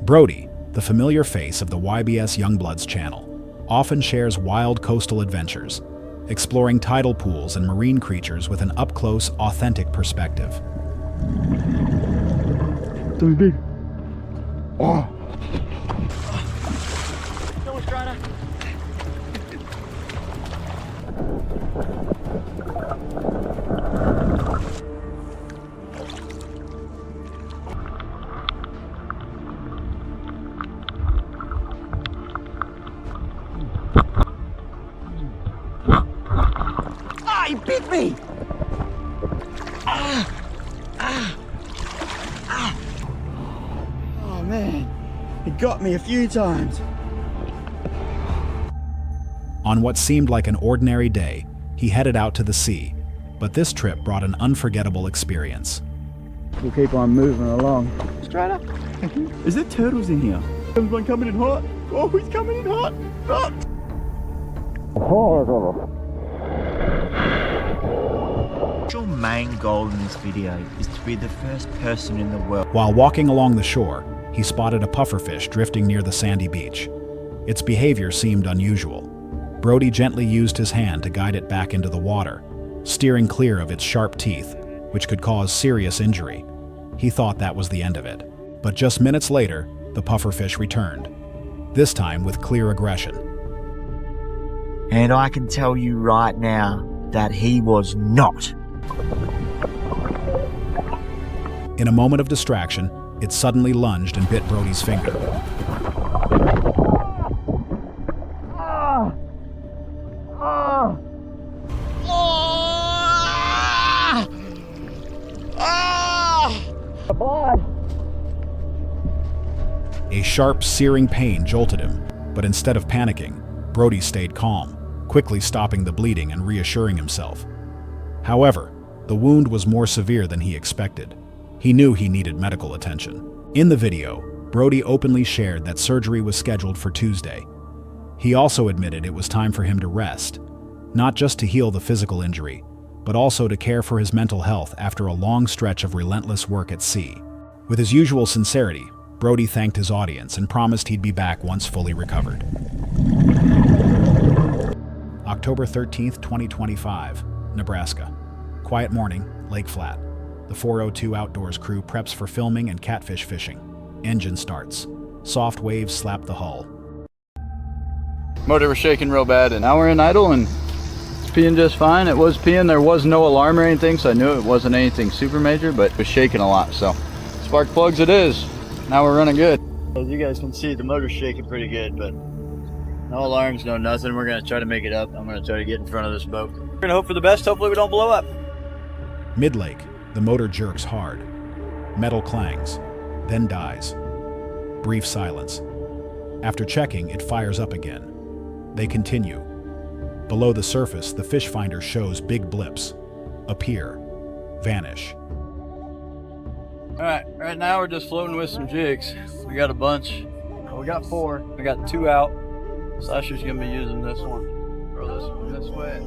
Brody, the familiar face of the YBS Youngbloods channel, often shares wild coastal adventures, exploring tidal pools and marine creatures with an up-close, authentic perspective. Something big. Oh. Ah, he bit me! Ah! Ah! Ah! Oh man, he got me a few times. On what seemed like an ordinary day, he headed out to the sea, but this trip brought an unforgettable experience. We'll keep on moving along. Straight up. Is there turtles in here? There's one coming in hot. Oh, he's coming in hot. Oh. Your main goal in this video is to be the first person in the world. While walking along the shore, he spotted a pufferfish drifting near the sandy beach. Its behavior seemed unusual. Brody gently used his hand to guide it back into the water, steering clear of its sharp teeth, which could cause serious injury. He thought that was the end of it. But just minutes later, the pufferfish returned, this time with clear aggression. And I can tell you right now that he was not. In a moment of distraction, it suddenly lunged and bit Brody's finger. A sharp, searing pain jolted him, but instead of panicking, Brody stayed calm, quickly stopping the bleeding and reassuring himself. However, the wound was more severe than he expected. He knew he needed medical attention. In the video, Brody openly shared that surgery was scheduled for Tuesday. He also admitted it was time for him to rest, not just to heal the physical injury, but also to care for his mental health after a long stretch of relentless work at sea. With his usual sincerity, Brody thanked his audience and promised he'd be back once fully recovered. October 13th, 2025, Nebraska. Quiet morning, Lake Flat. The 402 Outdoors crew preps for filming and catfish fishing. Engine starts. Soft waves slap the hull. Motor was shaking real bad, and now we're in idle and it's peeing just fine. It was peeing, there was no alarm or anything, so I knew it wasn't anything super major, but it was shaking a lot, so spark plugs it is. Now we're running good. As you guys can see, the motor's shaking pretty good, but no alarms, no nothing. We're gonna try to make it up. I'm gonna try to get in front of this boat. We're gonna hope for the best. Hopefully we don't blow up. Mid-lake, the motor jerks hard. Metal clangs, then dies. Brief silence. After checking, it fires up again. They continue. Below the surface, the fish finder shows big blips. Appear. Vanish. Alright, right now we're just floating with some jigs. We got a bunch. We got 4. I got 2 out. Sasha's gonna be using this one. Throw this one this way.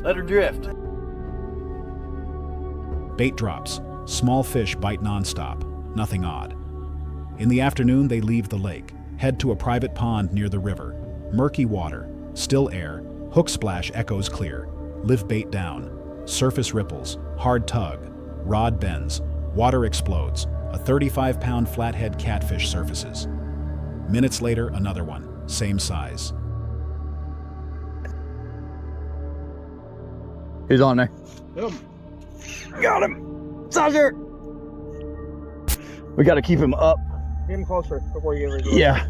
Let her drift. Bait drops. Small fish bite nonstop. Nothing odd. In the afternoon, they leave the lake, head to a private pond near the river. Murky water, still air, hook splash echoes clear. Live bait down. Surface ripples, hard tug. Rod bends. Water explodes. A 35-pound flathead catfish surfaces. Minutes later, another one, same size. He's on there. Got him. Sasha! We gotta keep him up. Get him closer before you get ready. Yeah.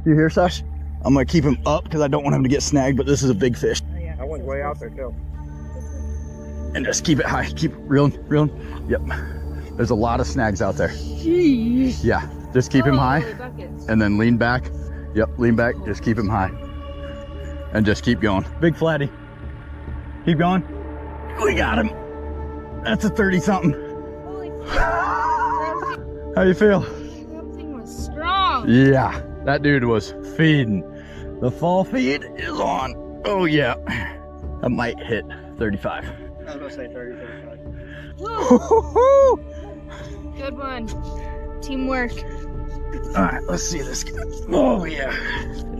You hear, Sash? I'm gonna keep him up because I don't want him to get snagged, but this is a big fish. I went way out there too. And just keep it high. Keep reeling. Yep. There's a lot of snags out there. Jeez. Yeah. Just keep him high. And then lean back. Yep, lean back. Just keep him high. And just keep going. Big flatty. Keep going. We got him. That's a 30-something. How you feel? That thing was strong. Yeah, that dude was feeding. The fall feed is on. Oh yeah. I might hit 35. I was gonna say 30, 35. Woo. Good one. Teamwork. All right, let's see this guy. Oh yeah.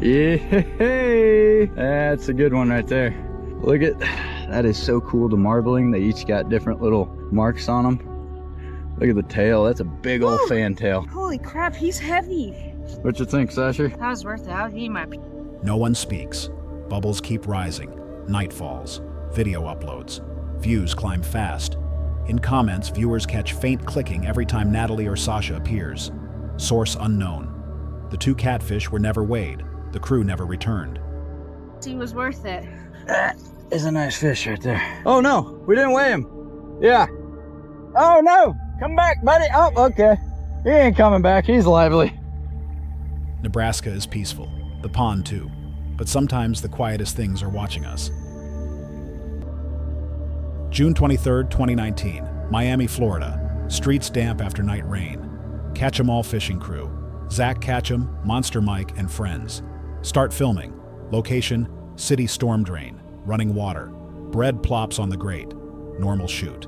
Yeah, that's a good one right there. Look at that, is so cool. The marbling, they each got different little marks on them. Look at the tail. That's a big old fantail. Holy crap, he's heavy. What you think, Sasher? That was worth it. I'll eat my. No one speaks. Bubbles keep rising. Night falls. Video uploads. Views climb fast. In comments, viewers catch faint clicking every time Natalie or Sasha appears. Source unknown. The two catfish were never weighed. The crew never returned. He was worth it. That is a nice fish right there. Oh no, we didn't weigh him. Yeah. Oh no, come back, buddy. Oh, okay. He ain't coming back. He's lively. Nebraska is peaceful. The pond too. But sometimes the quietest things are watching us. June 23rd, 2019. Miami, Florida. Streets damp after night rain. Catch 'em all fishing crew. Zach Catch'em, Monster Mike, and friends. Start filming. Location, city storm drain. Running water. Bread plops on the grate. Normal shoot.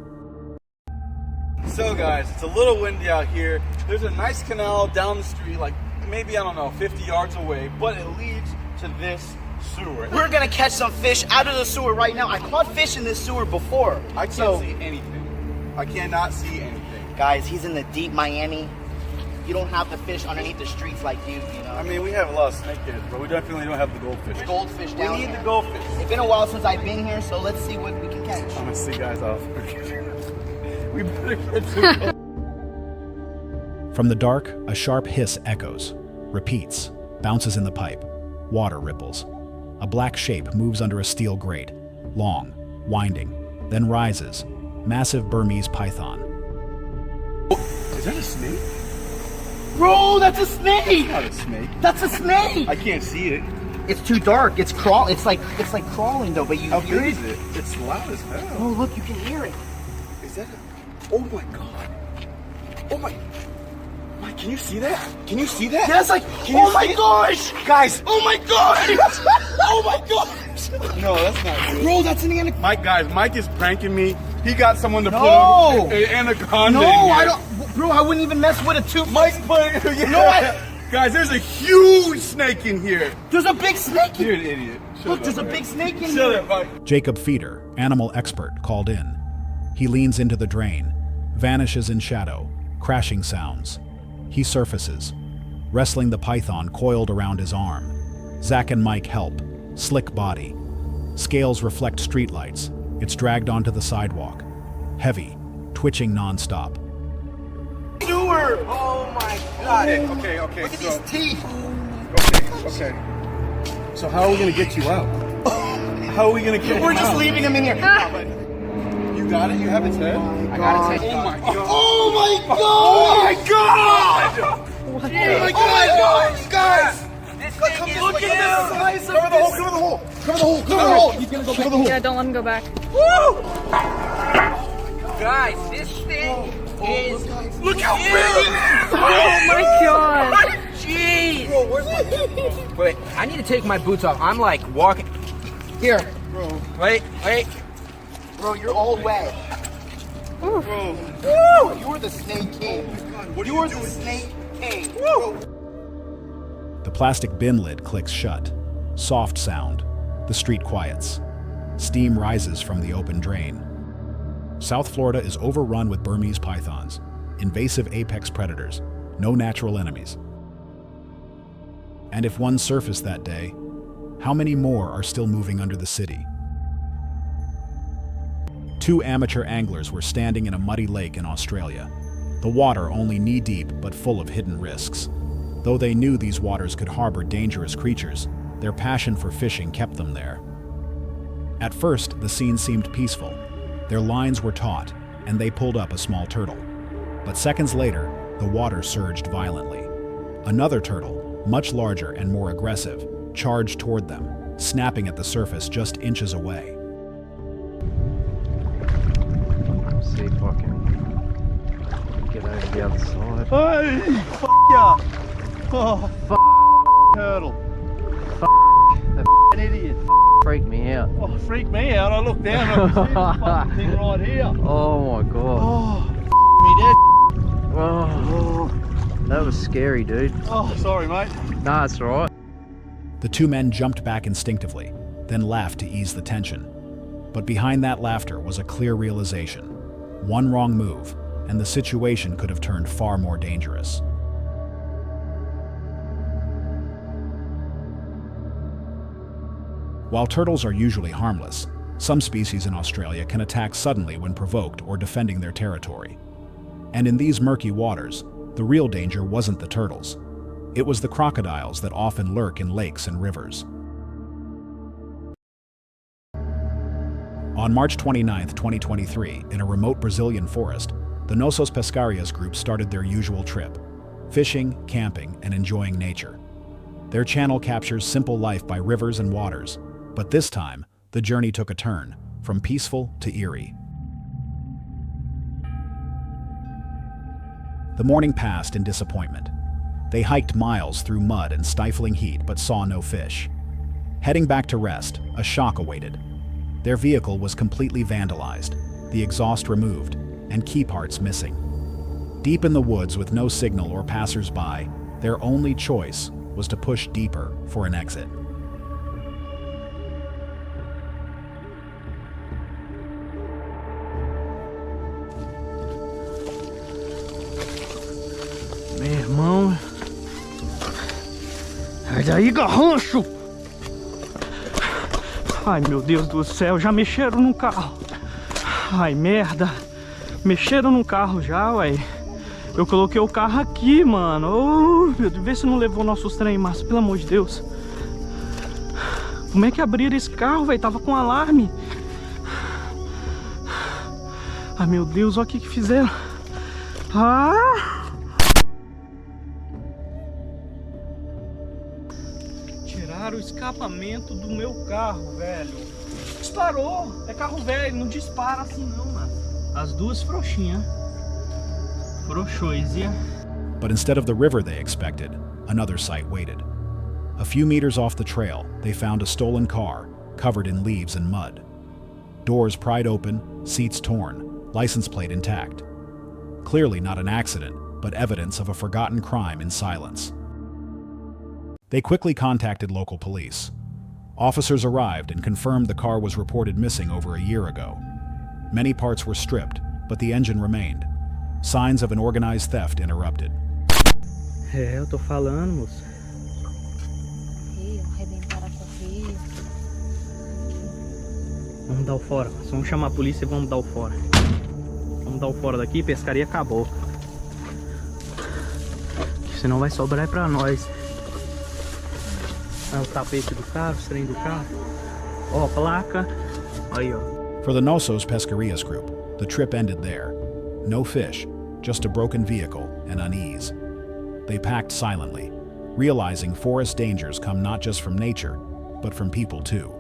So guys, it's a little windy out here. There's a nice canal down the street, like maybe, I don't know, 50 yards away, but it leads to this sewer. We're gonna catch some fish out of the sewer right now. I caught fish in this sewer before. I can't see anything. I cannot see anything. Guys, he's in the deep Miami. You don't have the fish underneath the streets like you know. I mean, we have a lot of snakeheads, but we definitely don't have the goldfish. The goldfish down We need here. the goldfish. It's been a while since I've been here, so let's see what we can catch. I'm gonna see guys off. We better get to it. From the dark, a sharp hiss echoes. Repeats. Bounces in the pipe. Water ripples. A black shape moves under a steel grate. Long. Winding. Then rises. Massive Burmese python. Is that a snake? Bro, that's a snake! Not a snake. That's a snake! I can't see it. It's too dark. It's like crawling though, but you How hear big it. is it? It's loud as hell. Oh look, you can hear it. Is that a... Oh my god. Oh my... Mike, can you see that? Can you see that? Yeah, it's like, Can you oh my see it? gosh! Guys! Oh my gosh! Oh my gosh! No, that's not good. Bro, that's an anaconda. Mike, guys, Mike is pranking me. He got someone to No. put an anaconda No, in here. I don't. Bro, I wouldn't even mess with a tooth. Mike's putting... Yeah. No, Guys, there's a huge snake in here. There's a big snake. You're an idiot. Shut Look, up, there's a man. big snake in Shut here. up, Mike. Jacob Feeder, animal expert, called in. He leans into the drain. Vanishes in shadow. Crashing sounds. He surfaces. Wrestling the python coiled around his arm. Zach and Mike help. Slick body. Scales reflect streetlights. It's dragged onto the sidewalk. Heavy. Twitching nonstop. Sewer. Oh my god. Okay. Look at these teeth. Okay. So how are we gonna get you out? How are we gonna get We're him just out? leaving him in here. You got it? You have its head? I got it. Oh my god. Oh my god! Oh my god! Oh my god! Guys! Look at the size of Cover the hole, cover the hole! Cover the hole, cover the hole! He's gonna go Cover the hole! Yeah, don't let him go back. Guys, this thing is... Look how big it is! Oh my god. Jeez! Wait, I need to take my boots off. I'm like walking... Here. Wait. Bro, you're all wet. Bro, Woo! You were the snake king. what You are were you the doing? snake king. The plastic bin lid clicks shut. Soft sound. The street quiets. Steam rises from the open drain. South Florida is overrun with Burmese pythons, invasive apex predators, no natural enemies. And if one surfaced that day, how many more are still moving under the city? Two amateur anglers were standing in a muddy lake in Australia. The water only knee-deep but full of hidden risks. Though they knew these waters could harbor dangerous creatures, their passion for fishing kept them there. At first, the scene seemed peaceful. Their lines were taut, and they pulled up a small turtle. But seconds later, the water surged violently. Another turtle, much larger and more aggressive, charged toward them, snapping at the surface just inches away. See fucking get over the other side. Hey, f ya! Oh, turtle. That idiot freaked me out. Oh, freaked me out. I looked down and I could see the fucking thing right here. Oh my god. Oh, me dead. Oh. That was scary, dude. Oh, sorry, mate. Nah, it's alright. The two men jumped back instinctively, then laughed to ease the tension. But behind that laughter was a clear realization. One wrong move, and the situation could have turned far more dangerous. While turtles are usually harmless, some species in Australia can attack suddenly when provoked or defending their territory. And in these murky waters, the real danger wasn't the turtles. It was the crocodiles that often lurk in lakes and rivers. On March 29, 2023, in a remote Brazilian forest, the Nossos Pescarias group started their usual trip: fishing, camping, and enjoying nature. Their channel captures simple life by rivers and waters, but this time, the journey took a turn, from peaceful to eerie. The morning passed in disappointment. They hiked miles through mud and stifling heat but saw no fish. Heading back to rest, a shock awaited. Their vehicle was completely vandalized, the exhaust removed, and key parts missing. Deep in the woods with no signal or passers-by, their only choice was to push deeper for an exit. Meu irmão. Sai daí, garrancho! Ai, meu Deus do céu, já mexeram no carro. Ai, merda. Mexeram no carro já, ué. Eu coloquei o carro aqui, mano. Oh, meu Deus, vê se não levou nossos trem, mas pelo amor de Deus. Como é que abriram esse carro, velho? Tava com alarme. Ai, meu Deus, olha o que fizeram. Ah! Tiraram o escapamento do meu carro, velho. Disparou. É carro velho, não dispara assim não, mano. As duas frouxinhas. Frouxões, yeah. But instead of the river they expected, another sight waited. A few meters off the trail, they found a stolen car, covered in leaves and mud. Doors pried open, seats torn, license plate intact. Clearly not an accident, but evidence of a forgotten crime in silence. They quickly contacted local police. Officers arrived and confirmed the car was reported missing over a year ago. Many parts were stripped, but the engine remained. Signs of an organized theft interrupted. É, eu tô falando, moço. Arrebentaram a correia. Vamos dar o fora. Vamos chamar a polícia e vamos dar o fora. Vamos dar o fora daqui, pescaria acabou. Senão vai sobrar pra nós. O tapete do carro, o trem do carro. Ó, placa. Aí, ó. For the Nossos Pescarias group, the trip ended there. No fish, just a broken vehicle and unease. They packed silently, realizing forest dangers come not just from nature, but from people too.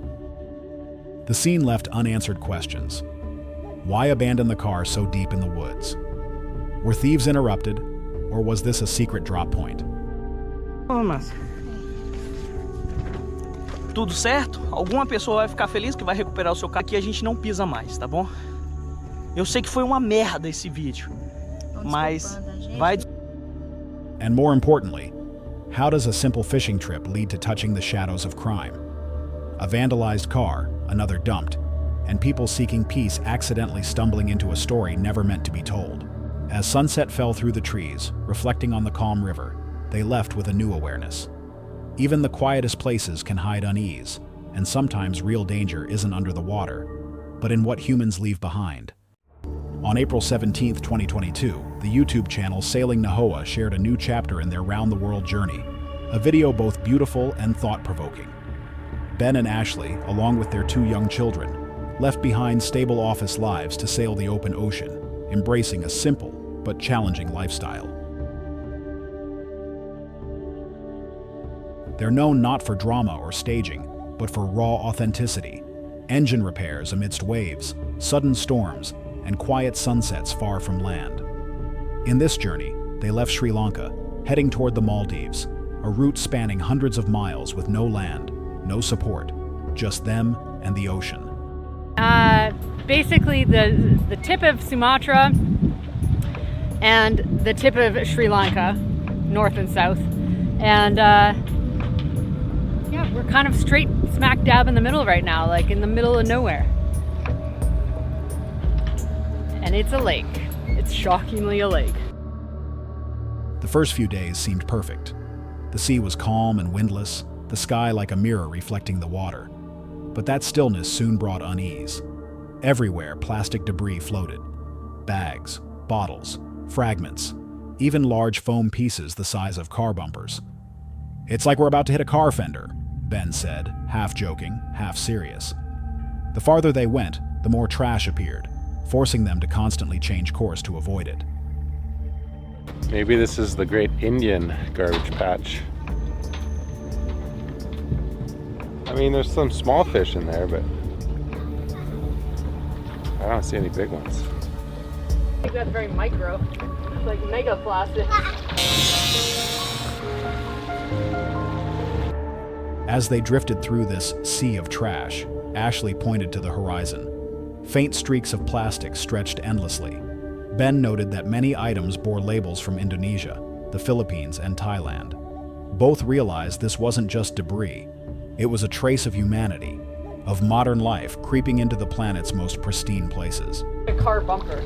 The scene left unanswered questions. Why abandon the car so deep in the woods? Were thieves interrupted, or was this a secret drop point? Ô, Márcia. Tudo certo? Alguma pessoa vai ficar feliz que vai recuperar o seu carro, que a gente não pisa mais, tá bom? Eu sei que foi uma merda esse vídeo, mas vai... And more importantly, how does a simple fishing trip lead to touching the shadows of crime? A vandalized car, another dumped, and people seeking peace accidentally stumbling into a story never meant to be told. As sunset fell through the trees, reflecting on the calm river, they left with a new awareness. Even the quietest places can hide unease, and sometimes real danger isn't under the water, but in what humans leave behind. On April 17, 2022, the YouTube channel Sailing Nahoa shared a new chapter in their round-the-world journey, a video both beautiful and thought-provoking. Ben and Ashley, along with their 2 young children, left behind stable office lives to sail the open ocean, embracing a simple but challenging lifestyle. They're known not for drama or staging, but for raw authenticity, engine repairs amidst waves, sudden storms, and quiet sunsets far from land. In this journey, they left Sri Lanka, heading toward the Maldives, a route spanning hundreds of miles with no land, no support, just them and the ocean. Basically the tip of Sumatra and the tip of Sri Lanka north and south. And yeah, we're kind of straight smack dab in the middle right now, like in the middle of nowhere. And it's a lake. It's shockingly a lake. The first few days seemed perfect. The sea was calm and windless, the sky like a mirror reflecting the water. But that stillness soon brought unease. Everywhere, plastic debris floated. Bags, bottles, fragments, even large foam pieces the size of car bumpers. "It's like we're about to hit a car fender," Ben said, half joking, half serious. The farther they went, the more trash appeared, forcing them to constantly change course to avoid it. Maybe this is the Great Indian Garbage Patch. I mean, there's some small fish in there, but I don't see any big ones. I think that's very micro. It's like mega plastic. As they drifted through this sea of trash, Ashley pointed to the horizon. Faint streaks of plastic stretched endlessly. Ben noted that many items bore labels from Indonesia, the Philippines, and Thailand. Both realized this wasn't just debris. It was a trace of humanity, of modern life creeping into the planet's most pristine places. A car bumper.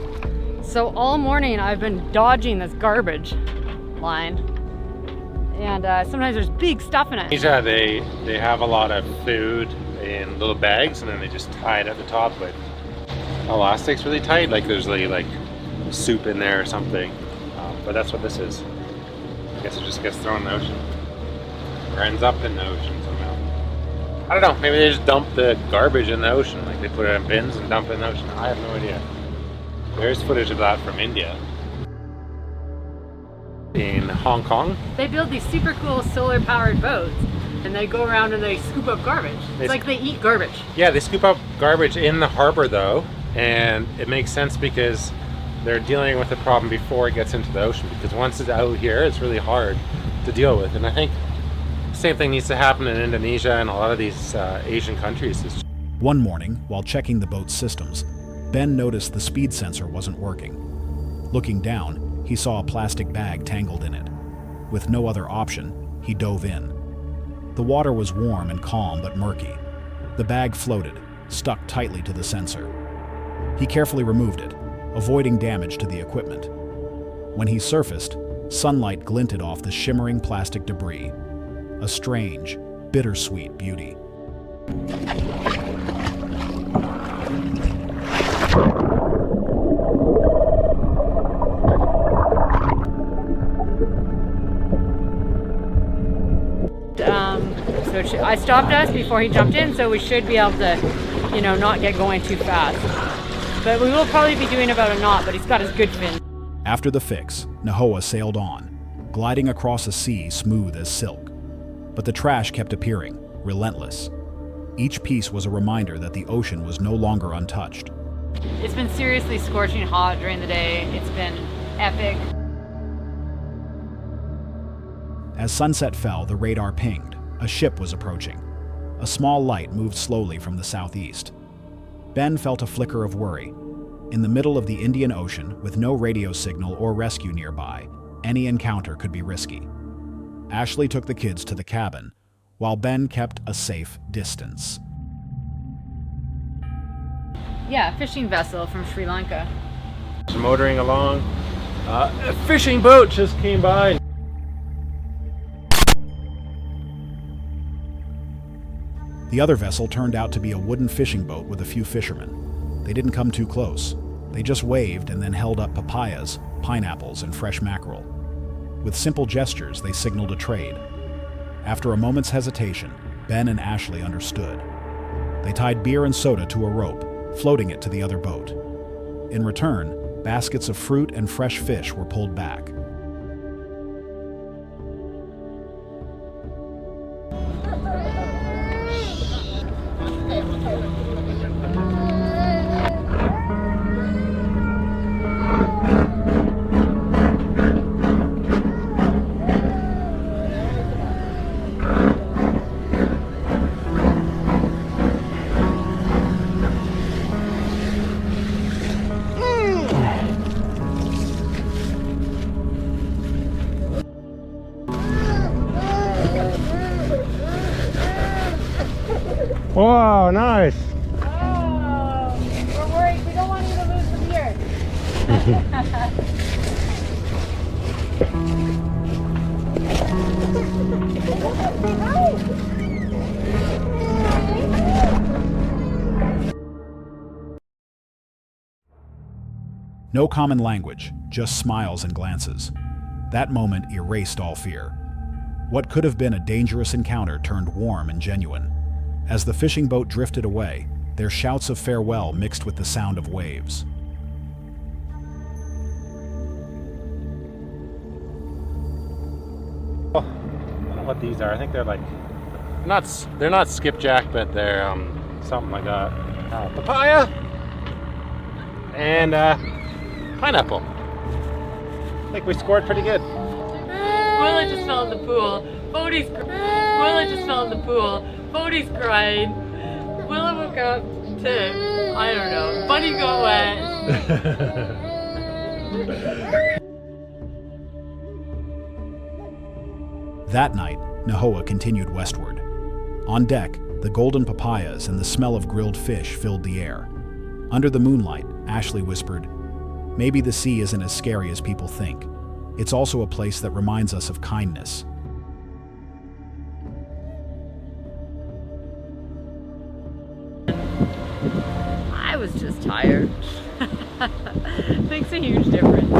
So all morning I've been dodging this garbage line. And sometimes there's big stuff in it. Asia, they have a lot of food in little bags, and then they just tie it at the top with elastic's really tight. Like there's like soup in there or something. But that's what this is. I guess it just gets thrown in the ocean. Or ends up in the ocean somehow. I don't know, maybe they just dump the garbage in the ocean. Like they put it in bins and dump it in the ocean. I have no idea. There's footage of that from India. In Hong Kong. They build these super cool solar powered boats and they go around and they scoop up garbage. It's like they eat garbage. Yeah, they scoop up garbage in the harbor though, and it makes sense because they're dealing with the problem before it gets into the ocean, because once it's out here it's really hard to deal with. And I think the same thing needs to happen in Indonesia and a lot of these Asian countries. One morning, while checking the boat's systems, Ben noticed the speed sensor wasn't working. Looking down, he saw a plastic bag tangled in it. With no other option, he dove in. The water was warm and calm but murky. The bag floated, stuck tightly to the sensor. He carefully removed it, avoiding damage to the equipment. When he surfaced, sunlight glinted off the shimmering plastic debris, a strange, bittersweet beauty. So I stopped us before he jumped in, so we should be able to, not get going too fast. But we will probably be doing about a knot, but he's got his good fin. After the fix, Nahoa sailed on, gliding across a sea smooth as silk. But the trash kept appearing, relentless. Each piece was a reminder that the ocean was no longer untouched. It's been seriously scorching hot during the day. It's been epic. As sunset fell, the radar pinged. A ship was approaching. A small light moved slowly from the southeast. Ben felt a flicker of worry. In the middle of the Indian Ocean, with no radio signal or rescue nearby, any encounter could be risky. Ashley took the kids to the cabin, while Ben kept a safe distance. Yeah, a fishing vessel from Sri Lanka. Motoring along, a fishing boat just came by. The other vessel turned out to be a wooden fishing boat with a few fishermen. They didn't come too close. They just waved and then held up papayas, pineapples, and fresh mackerel. With simple gestures, they signaled a trade. After a moment's hesitation, Ben and Ashley understood. They tied beer and soda to a rope, floating it to the other boat. In return, baskets of fruit and fresh fish were pulled back. Whoa, nice. Oh, we're worried. We don't want you to lose the beer. No common language, just smiles and glances. That moment erased all fear. What could have been a dangerous encounter turned warm and genuine. As the fishing boat drifted away, their shouts of farewell mixed with the sound of waves. I don't know what these are. I think they're like they're not skipjack, but they're something like that. Papaya and pineapple. I think we scored pretty good. Willa just fell in the pool. Willa just fell in the pool. Bodie's crying. Willa woke up to, I don't know, Buddy got wet. That night, Nahoa continued westward. On deck, the golden papayas and the smell of grilled fish filled the air. Under the moonlight, Ashley whispered, "Maybe the sea isn't as scary as people think. It's also a place that reminds us of kindness." I was just tired. Makes a huge difference.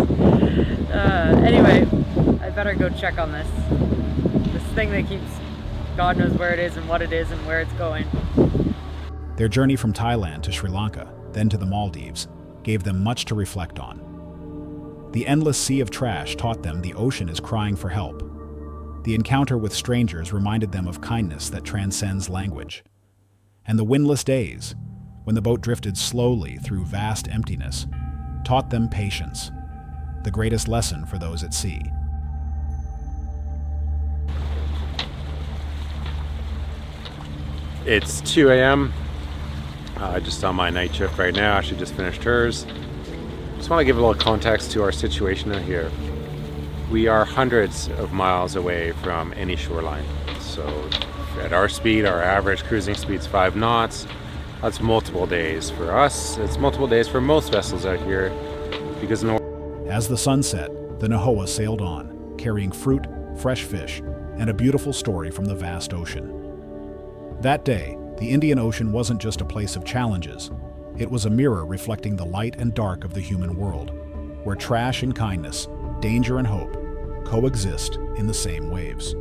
Anyway, I better go check on this thing that keeps, God knows where it is and what it is and where it's going. Their journey from Thailand to Sri Lanka, then to the Maldives, gave them much to reflect on. The endless sea of trash taught them the ocean is crying for help. The encounter with strangers reminded them of kindness that transcends language. And the windless days, when the boat drifted slowly through vast emptiness, taught them patience, the greatest lesson for those at sea. It's 2 a.m. Just on my night shift right now. She just finished hers. Just want to give a little context to our situation out here. We are hundreds of miles away from any shoreline. So at our speed, our average cruising speed is 5 knots. That's multiple days for us. It's multiple days for most vessels out here because As the sun set, the Nahoa sailed on, carrying fruit, fresh fish, and a beautiful story from the vast ocean. That day, the Indian Ocean wasn't just a place of challenges. It was a mirror reflecting the light and dark of the human world, where trash and kindness, danger and hope, coexist in the same waves.